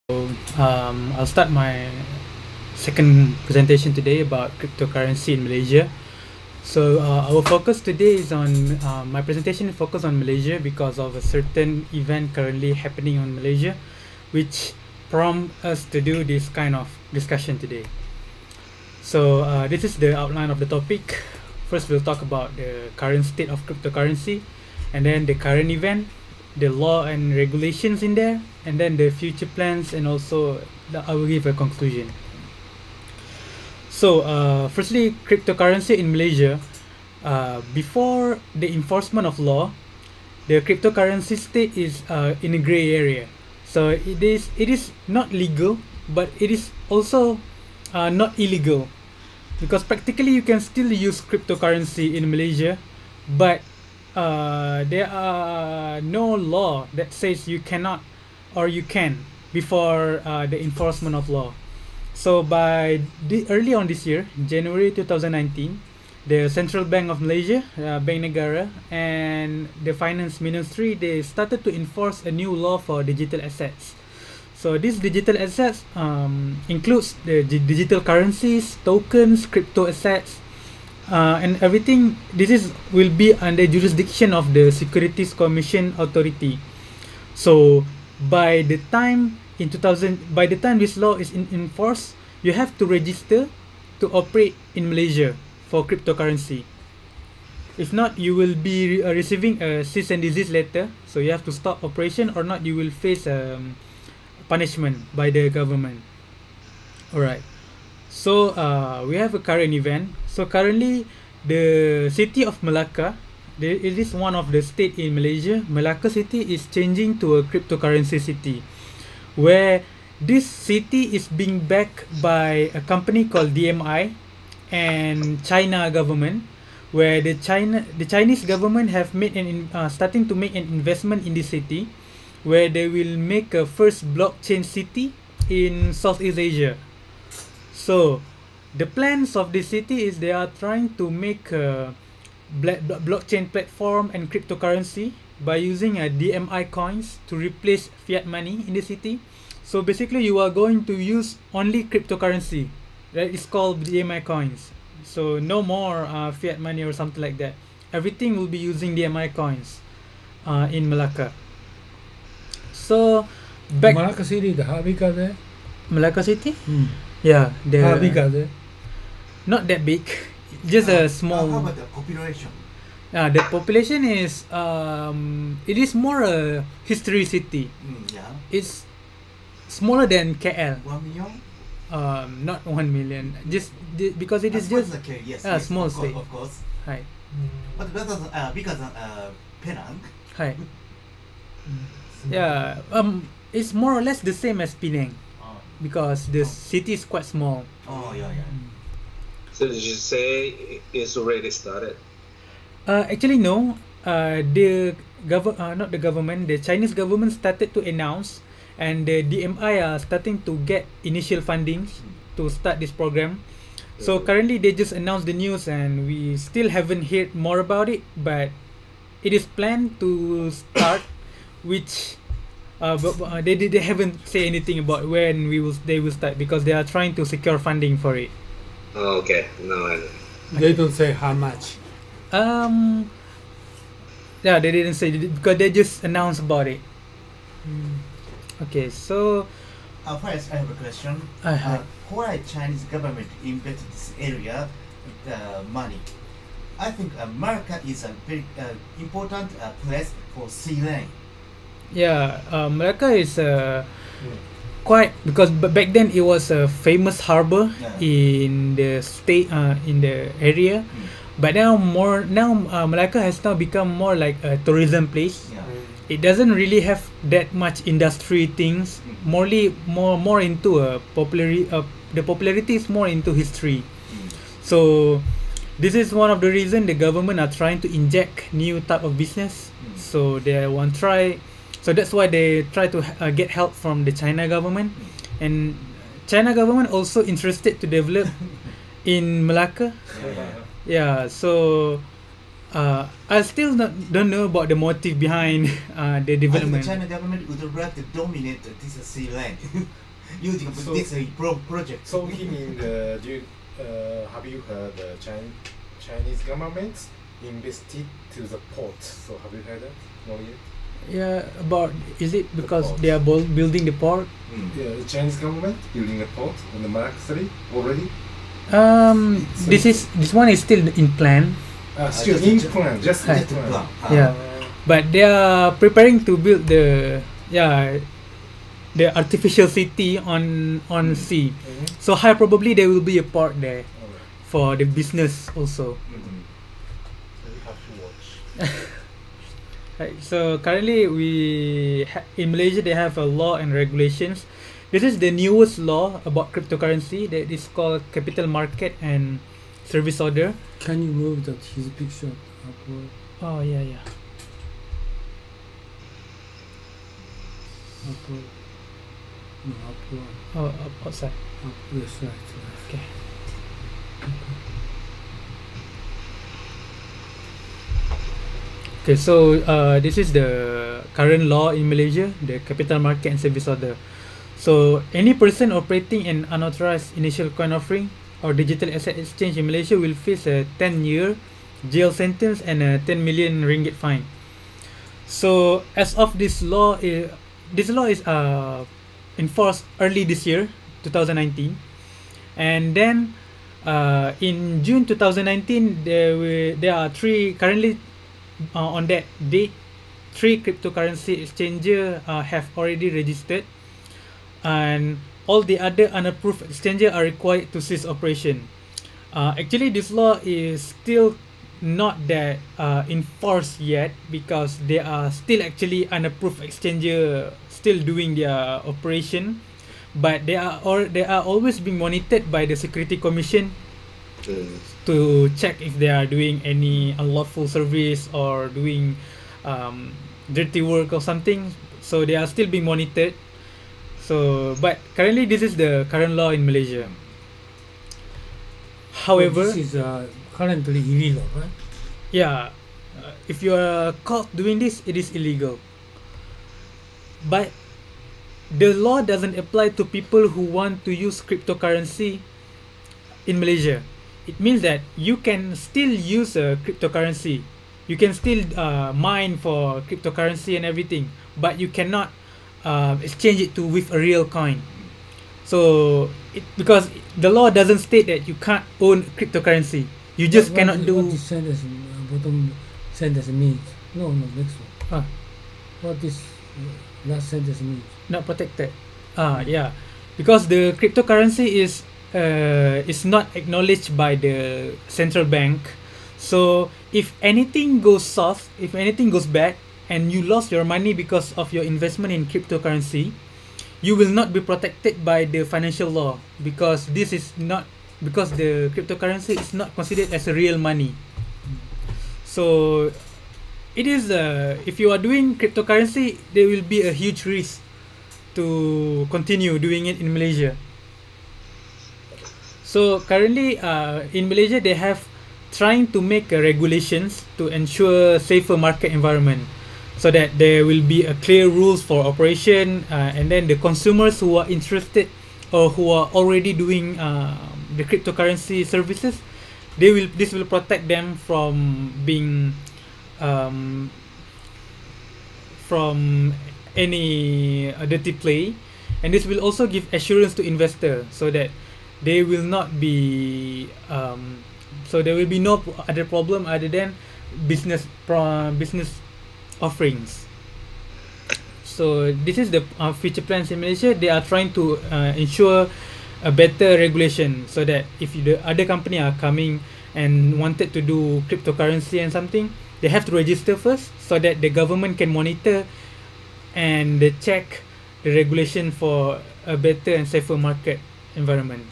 I'll start my second presentation today about cryptocurrency in Malaysia. So our focus today is on my presentation focus on Malaysia because of a certain event currently happening on Malaysia, which prompt us to do this kind of discussion today. So this is the outline of the topic. First, we'll talk about the current state of cryptocurrency, and then the current event, the law and regulations in there, and then the future plans, and also I will give a conclusion. So firstly, cryptocurrency in Malaysia, before the enforcement of law, the cryptocurrency state is in a gray area. So it is not legal, but it is also not illegal, because practically you can still use cryptocurrency in Malaysia, but there are no law that says you cannot or you can before the enforcement of law. So by early on this year, January 2019, the Central Bank of Malaysia, Bank Negara, and the Finance Ministry, they started to enforce a new law for digital assets. So these digital assets includes the digital currencies, tokens, crypto assets, and everything. Will be under jurisdiction of the Securities Commission Authority. So by the time this law is in force, you have to register to operate in Malaysia for cryptocurrency. If not, you will be receiving a cease and desist letter. So you have to stop operation, or not you will face punishment by the government. Alright, so we have a current event. So currently, the city of Malacca, it is one of the state in Malaysia. Malacca city is changing to a cryptocurrency city, where this city is being backed by a company called DMI and China government, where the Chinese government have made starting to make an investment in this city, where they will make a first blockchain city in Southeast Asia. So the plans of the city is they are trying to make a blockchain platform and cryptocurrency by using DMI coins to replace fiat money in the city. So basically, you are going to use only cryptocurrency, right? It's called DMI coins. So no more fiat money or something like that. Everything will be using DMI coins in Malacca. So back Malacca City, the how big are they? Malacca City? Yeah, How big are they? not that big, just a small. How about the population? The population is it is more a history city. Yeah. It's smaller than KL. 1 million? Not 1 million. Because it is just okay. Yes, small of state. Course, of course. Hi. But better than, bigger than Penang. Hi. Yeah. It's more or less the same as Penang, because the city is quite small. Oh, yeah, yeah. So did you say it's already started? Actually, no. Not the government. The Chinese government started to announce, and the DMI are starting to get initial funding to start this program. So currently, they just announced the news, and we still haven't heard more about it. But it is planned to start, which but they haven't say anything about when they will start, because they are trying to secure funding for it. Oh, okay. No, I know. They don't say how much. Yeah, they didn't say because they just announced about it. Okay, so First, I have a question. Why Chinese government invested this area money? I think Malacca is a very important place for sea lane. yeah, Malacca is quite, because back then it was a famous harbor in the state, in the area. But now Malacca has now become more like a tourism place. Yeah. It doesn't really have that much industry things. More into the popularity is more into history. So this is one of the reason the government are trying to inject new type of business. So they want try. So that's why they try to get help from the China government, and China government also interested to develop in Malacca. Yeah. So I still don't know about the motive behind the I think the development. China government would like to dominate this sea land using So- this project. So he mean have you heard the Chinese government invested to the port? So have you heard that? No yet. Yeah, about is it The because port. they are building the port? Mm. Yeah, the Chinese government building a port on the Malacca already. This one is still in plan. Still just- in just- plan, just in Just a plan. plan. Yeah. But they are preparing to build the artificial city on sea. So high probably there will be a port there Alright. for the business also. Mhm. So we have to watch. Right, so currently in Malaysia they have a law and regulations. This is the newest law about cryptocurrency that is called Capital Market and Service Order. Can you move that his picture upward? Oh yeah. Upward. No, upward. Oh, outside. Up, yes, right. Okay. Okay, so this is the current law in Malaysia, the Capital Market and Service Order. So any person operating an unauthorized initial coin offering or digital asset exchange in Malaysia will face a 10-year jail sentence and a 10 million ringgit fine. So as of this law is enforced early this year, 2019, and then in June 2019 there are currently on that date 3 cryptocurrency exchanger have already registered, and all the other unapproved exchanger are required to cease operation. Actually this law is still not that enforced yet because there are still actually unapproved exchanger still doing their operation, but they are always being monitored by the Security Commission to check if they are doing any unlawful service or doing dirty work or something. So they are still being monitored. So but currently this is the current law in Malaysia. However, So this is currently illegal, right? yeah, if you are caught doing this, it is illegal. But the law doesn't apply to people who want to use cryptocurrency in Malaysia. It means that you can still use a cryptocurrency. You can still mine for cryptocurrency and everything, but you cannot exchange it with a real coin. So because the law doesn't state that you can't own cryptocurrency, you just cannot do. What this sentence, bottom sentence means? No, next one. Ah, What this last sentence means? not protected. Yeah, because the cryptocurrency is not acknowledged by the central bank. So if anything goes south, if anything goes bad, and you lost your money because of your investment in cryptocurrency, you will not be protected by the financial law because this is not because the cryptocurrency is not considered as a real money. So it is if you are doing cryptocurrency, there will be a huge risk to continue doing it in Malaysia. So currently in Malaysia they have trying to make regulations to ensure safer market environment, so that there will be a clear rules for operation, and then the consumers who are interested or who are already doing the cryptocurrency services, this will protect them from being from any dirty play, and this will also give assurance to investor so that they will not be so there will be no other problem other than business offerings. So this is the future plans in Malaysia. They are trying to ensure a better regulation so that if the other company are coming and wanted to do cryptocurrency and something, they have to register first so that the government can monitor and check the regulation for a better and safer market environment.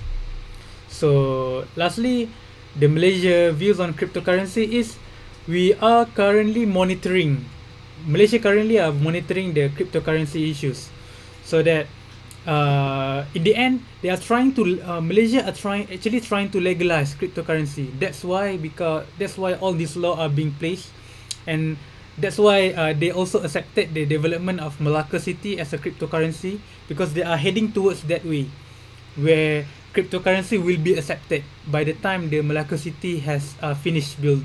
So lastly, the Malaysia views on cryptocurrency is Malaysia currently are monitoring the cryptocurrency issues so that in the end, they are trying to Malaysia are trying to legalize cryptocurrency. That's why all these laws are being placed, and that's why they also accepted the development of Malacca city as a cryptocurrency, because they are heading towards that way, where cryptocurrency will be accepted by the time the Malacca city has finished build.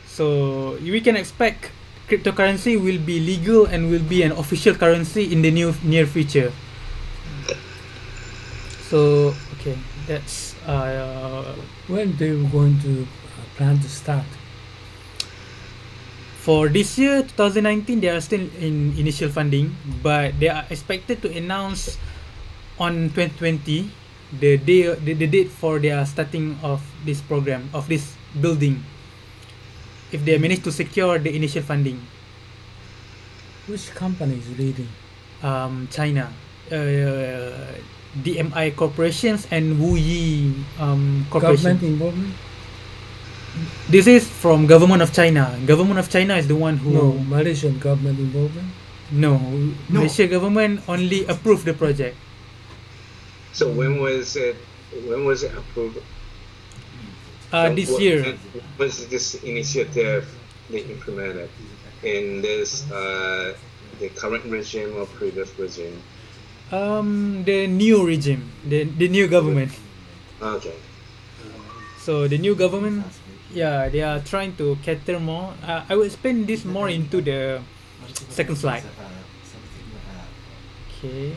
So we can expect cryptocurrency will be legal and will be an official currency in the near future. So okay, that's when they were going to plan to start. For this year, 2019, they are still in initial funding, but they are expected to announce on 2020 the date for their starting of this program, of this building, if they manage to secure the initial funding. Which company is leading? China, DMI Corporations and Wu Yi Corporation. Government involvement? This is from government of China. Government of China is the one who. No, Malaysian government involvement. No, Malaysia government only approved the project. So when was it approved? This year. Was this initiative they implemented in this the current regime or previous regime? The new regime, the new government. Okay. So the new government, yeah, they are trying to cater more. I will explain this more into the second slide. Okay.